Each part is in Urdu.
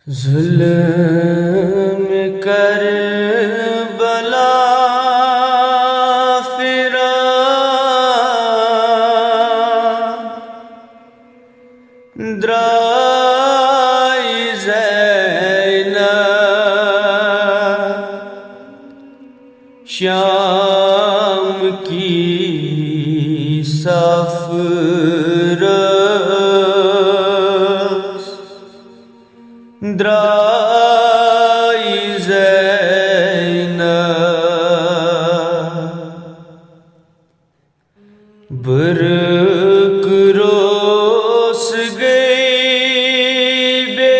ظلم کربلا فرا درائے زینب شام کی صف رس درائے زینب برق روس گئی بے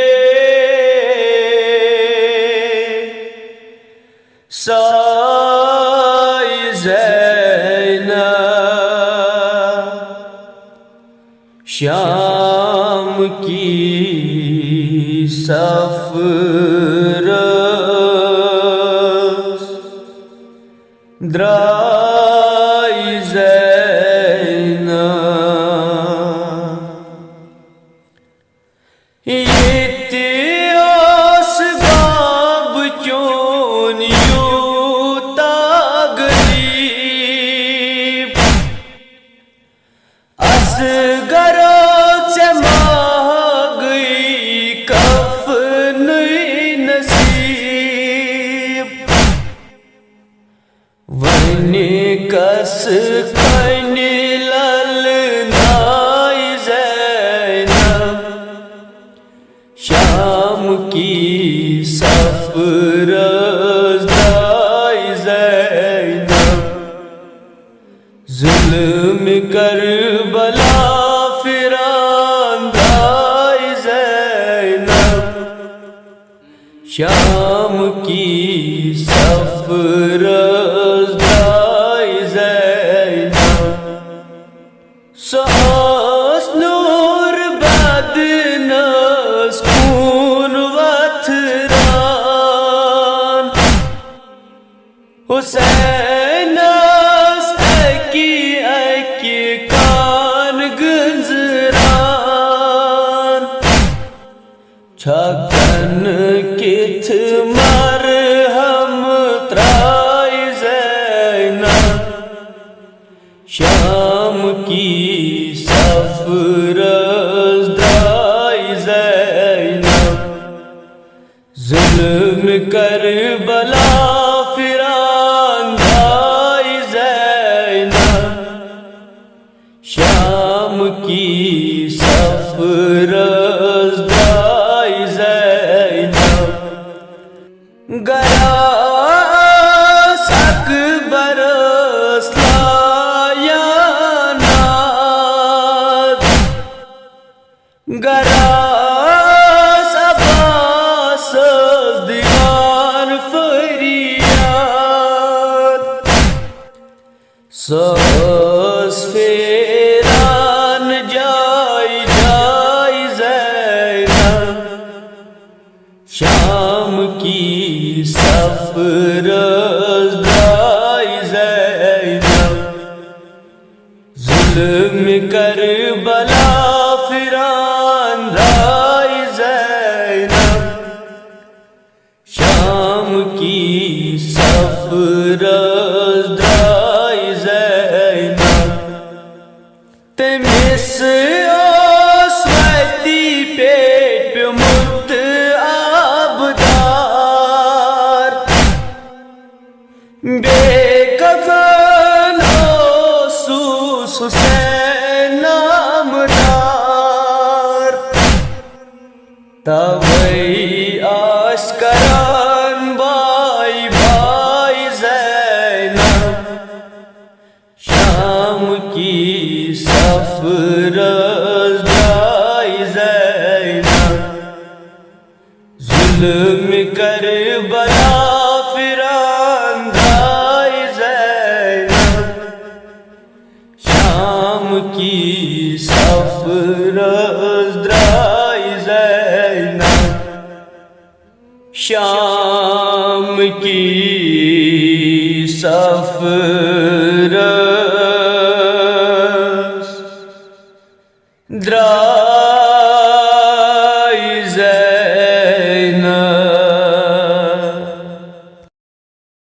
سائے زینب شام کی صف رس درائے زینب اتیاس باب چون یوتا غریب اصغر سے ماہ گئی کفن نصیب ونی کس کنی للنائی زینب شام کی صف رس درائے زینب ظلم کربلا فران درائے زینب شام کی صف رس درائے زینب ساس نور بدنس خون وتھران حسین اکی کان گنزران چھکن کتھ مرہم ترائے زینب شام کی صف رس درائے زینب ظلم کربلا فران درائے زینب شام کی صف رس درائے زینب گیا سک برس گراس عباس دیوان فریاد سوس فیران جائے زینب شام کی صف رس درائے زینب ظلم کربلا فران درائے زینب شام کی صف رس درائے زینب تمس اوس وتی پیٹ پیومت آبدار بے کفن اوسوس حسین نامدار توئی آشکران بائی بائی زینب شام کی صف رس درائے زینب ظلم کربلا فران درائے زینب شام کی صف رس درائے زینب شام کی صف